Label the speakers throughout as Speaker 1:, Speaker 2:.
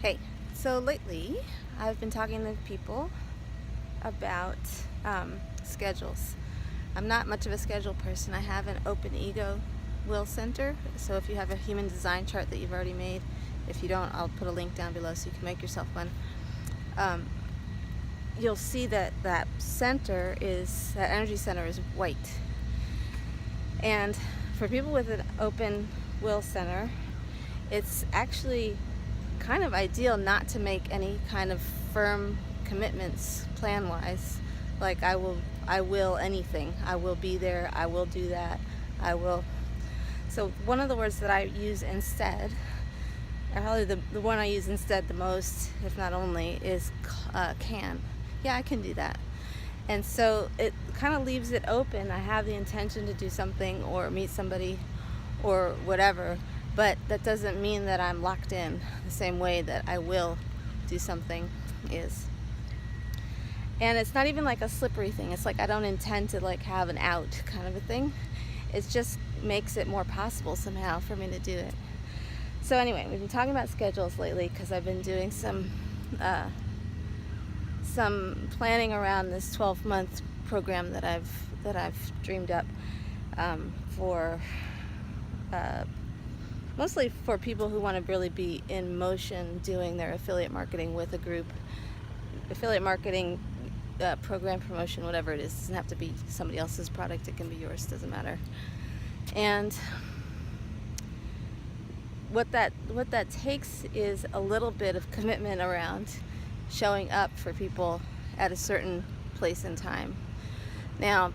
Speaker 1: Hey, so lately I've been talking to people about schedules. I'm not much of a schedule person. I have an open ego will center. So if you have a human design chart that you've already made, if you don't, I'll put a link down below so you can make yourself one. You'll see that that energy center is white. And for people with an open will center, it's actually kind of ideal not to make any kind of firm commitments plan-wise, like I will anything, I will be there, I will do that, I will. So one of the words that I use instead, or probably the one I use instead the most, if not only, is can. Yeah, I can do that. And so it kind of leaves it open. I have the intention to do something or meet somebody or whatever, but that doesn't mean that I'm locked in the same way that I will do something is. And it's not even like a slippery thing. It's like I don't intend to like have an out kind of a thing. It just makes it more possible somehow for me to do it. So anyway, we've been talking about schedules lately because I've been doing some planning around this 12-month program that I've dreamed up for mostly for people who want to really be in motion doing their affiliate marketing with a group. Affiliate marketing, program promotion, whatever it is. It doesn't have to be somebody else's product. It can be yours. Doesn't matter. And what that takes is a little bit of commitment around showing up for people at a certain place in time. Now,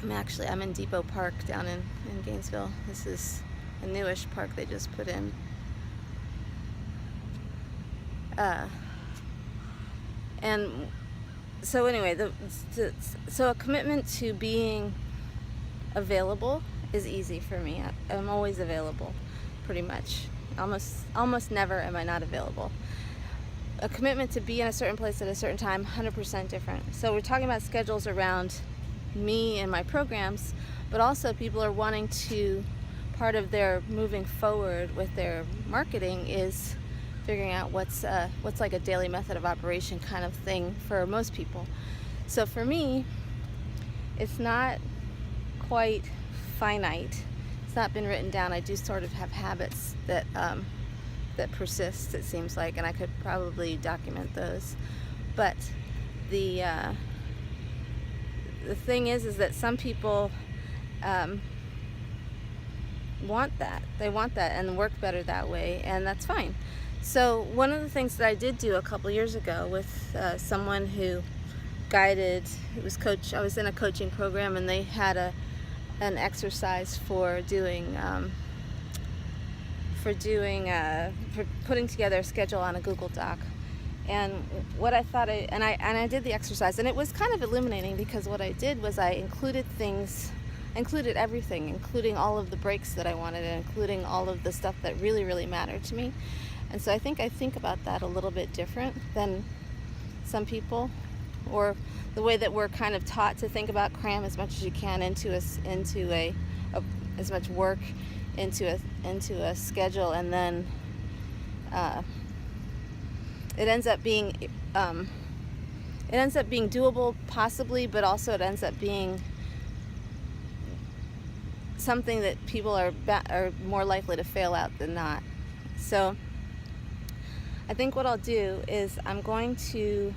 Speaker 1: I'm in Depot Park down in Gainesville. This is a newish park they just put in. And so anyway, so a commitment to being available is easy for me. I'm always available, pretty much. Almost never am I not available. A commitment to be in a certain place at a certain time, 100% different. So we're talking about schedules around me and my programs, but also people are wanting to, part of their moving forward with their marketing is figuring out what's like a daily method of operation kind of thing for most people. So for me, it's not quite finite. It's not been written down. I do sort of have habits that persist, it seems like, and I could probably document those. But the thing is that some people want that. They want that and work better that way, and that's fine. So one of the things that I did do a couple years ago with someone who I was in a coaching program, and they had an exercise for putting together a schedule on a Google Doc. And what I thought I did the exercise, and it was kind of illuminating because what I did was I included everything, including all of the breaks that I wanted, and including all of the stuff that really, really mattered to me. And so I think about that a little bit different than some people, or the way that we're kind of taught to think about. Cram as much as you can into as much work into a schedule, and then it ends up being doable possibly, but also it ends up being something that people are more likely to fail at than not. So I think what I'll do is I'm going to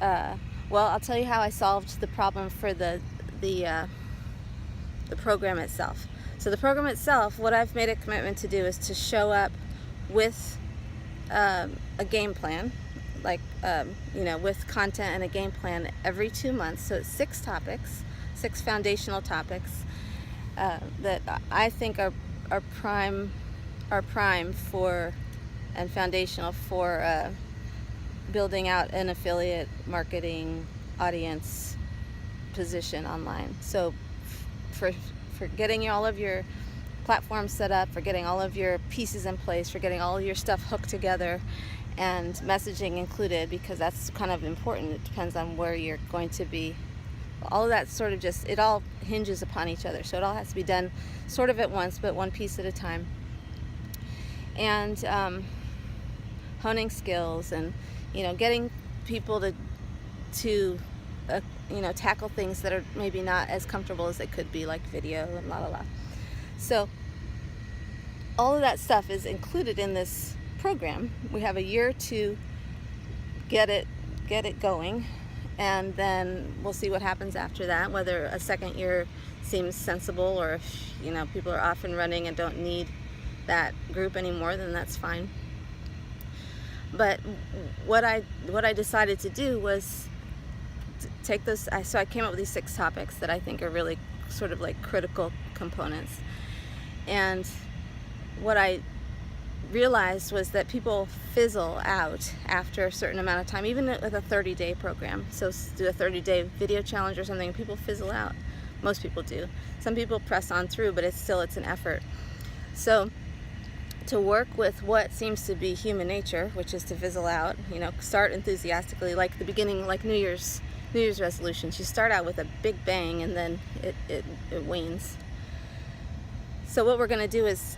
Speaker 1: I'll tell you how I solved the problem for the program itself. So the program itself, what I've made a commitment to do is to show up with a game plan, like with content and a game plan every 2 months. So it's 6 topics, 6 foundational topics that I think are prime for and foundational for building out an affiliate marketing audience position online. So for getting all of your platforms set up, for getting all of your pieces in place, for getting all of your stuff hooked together, and messaging included, because that's kind of important. It depends on where you're going to be. All of that sort of it all hinges upon each other. So it all has to be done sort of at once, but one piece at a time. and honing skills, and getting people to tackle things that are maybe not as comfortable as they could be, like video and la la la. So all of that stuff is included in this program. We have a year to get it going, and then we'll see what happens after that, whether a second year seems sensible, or if people are off and running and don't need that group anymore, then that's fine. But what I decided to do was take those. So I came up with these 6 topics that I think are really sort of like critical components. And what I realized was that people fizzle out after a certain amount of time, even with a 30-day program. So do a 30-day video challenge or something, and people fizzle out. Most people do. Some people press on through, but it's an effort. So to work with what seems to be human nature, which is to fizzle out, start enthusiastically, like the beginning, like New Year's resolutions. You start out with a big bang, and then it wanes. So what we're going to do is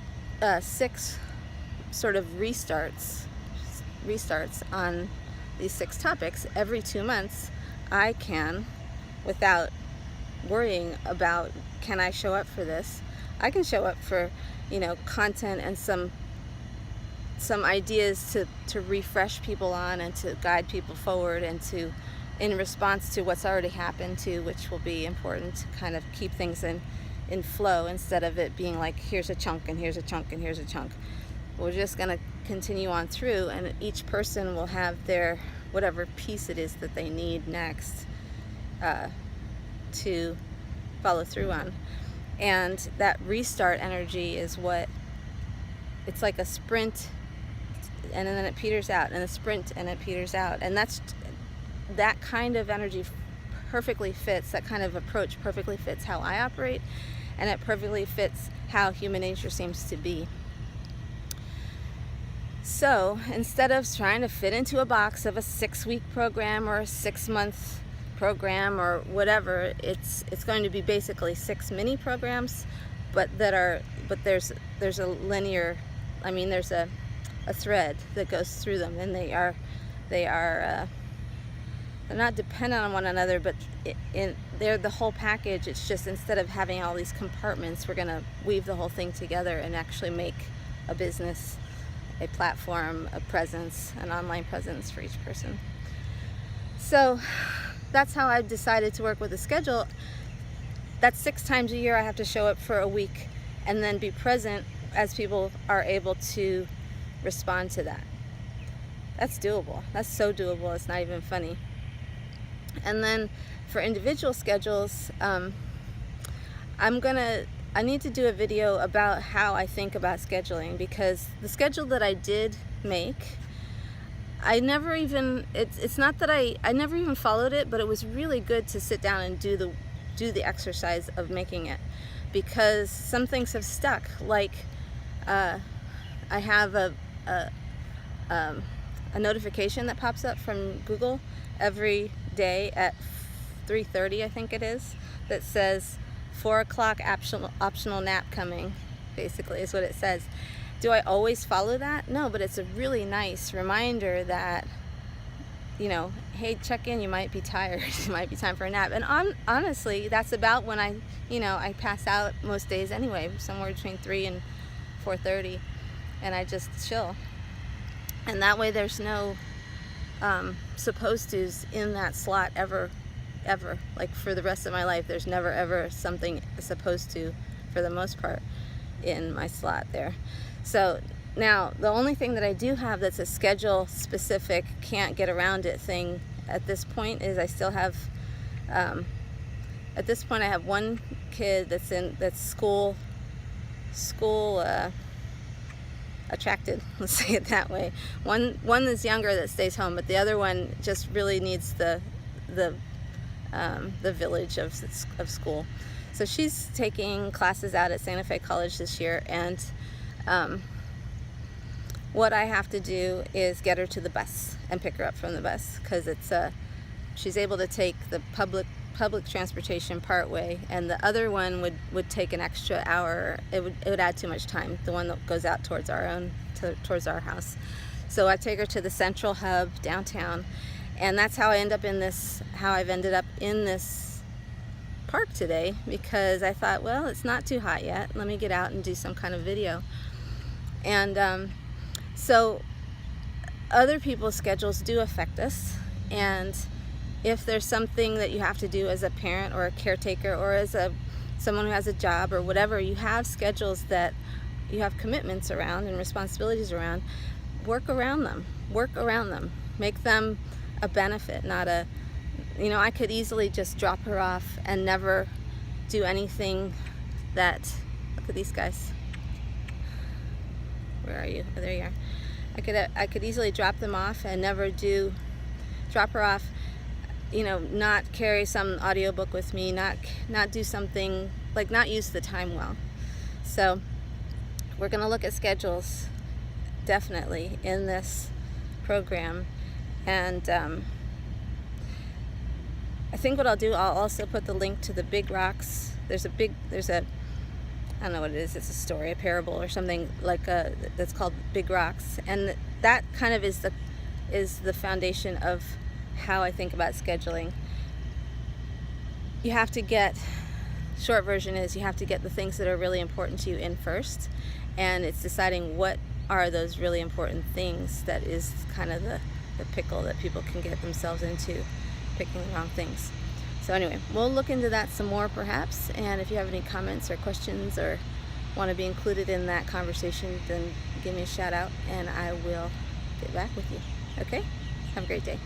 Speaker 1: 6 sort of restarts on these 6 topics. Every 2 months, I can, without worrying about can I show up for this, I can show up for content and some ideas to refresh people on, and to guide people forward, and to, in response to what's already happened too, which will be important to kind of keep things in flow, instead of it being like here's a chunk and here's a chunk and here's a chunk. We're just going to continue on through, and each person will have their whatever piece it is that they need next to follow through on. And that restart energy is it's like a sprint, and then it peters out, and a sprint, and it peters out. And that kind of energy perfectly fits, that kind of approach perfectly fits how I operate, and it perfectly fits how human nature seems to be. So instead of trying to fit into a box of a 6-week program or a 6-month program or whatever, it's going to be basically 6 mini programs, but there's a linear, there's a thread that goes through them, and they're not dependent on one another, but they're the whole package. It's just, instead of having all these compartments, we're going to weave the whole thing together and actually make a business, a platform, a presence, an online presence for each person. So that's how I've decided to work with a schedule. That's 6 times a year I have to show up for a week, and then be present as people are able to respond to that. That's doable. That's so doable, it's not even funny. And then for individual schedules, I need to do a video about how I think about scheduling, because the schedule that I did make, I never even, it's not that I never even followed it, but it was really good to sit down and do the exercise of making it, because some things have stuck. Like I have a notification that pops up from Google every day at 3:30, I think it is, that says 4 o'clock optional nap coming, basically is what it says. Do I always follow that? No, but it's a really nice reminder that, hey, check in, you might be tired, it might be time for a nap. And honestly, that's about when I pass out most days anyway, somewhere between 3 and 4:30, and I just chill. And that way there's no supposed to's in that slot ever. Like for the rest of my life, there's never ever something supposed to, for the most part, in my slot there. So now the only thing that I do have that's a schedule specific, can't get around it thing at this point is I still have at this point I have one kid that's school attracted, let's say it that way. One that's younger that stays home, but the other one just really needs the village of school. So she's taking classes out at Santa Fe College this year, and what I have to do is get her to the bus and pick her up from the bus, because she's able to take the public public transportation part way, and the other one would take an extra hour. It would add too much time, the one that goes out towards towards our house. So I take her to the central hub downtown, and that's how I've ended up in this park today, because I thought, well, it's not too hot yet, let me get out and do some kind of video. And so other people's schedules do affect us, and if there's something that you have to do as a parent or a caretaker or as someone who has a job or whatever, you have schedules that you have commitments around and responsibilities around, work around them, make them a benefit, not a, I could easily just drop her off and never do anything that, look at these guys, where are you? Oh, there you are. I could easily drop them off and never drop her off, not carry some audiobook with me, not do something, like not use the time well. So we're going to look at schedules definitely in this program, and I think what I'll do, I'll also put the link to the big rocks. There's a I don't know what it is, it's a story, a parable or something like that's called Big Rocks, and that kind of is the foundation of how I think about scheduling. You have to get, short version is, you have to get the things that are really important to you in first, and it's deciding what are those really important things that is kind of the pickle that people can get themselves into, picking the wrong things. So anyway, we'll look into that some more perhaps, and if you have any comments or questions or want to be included in that conversation, then give me a shout out and I will get back with you. Okay? Have a great day.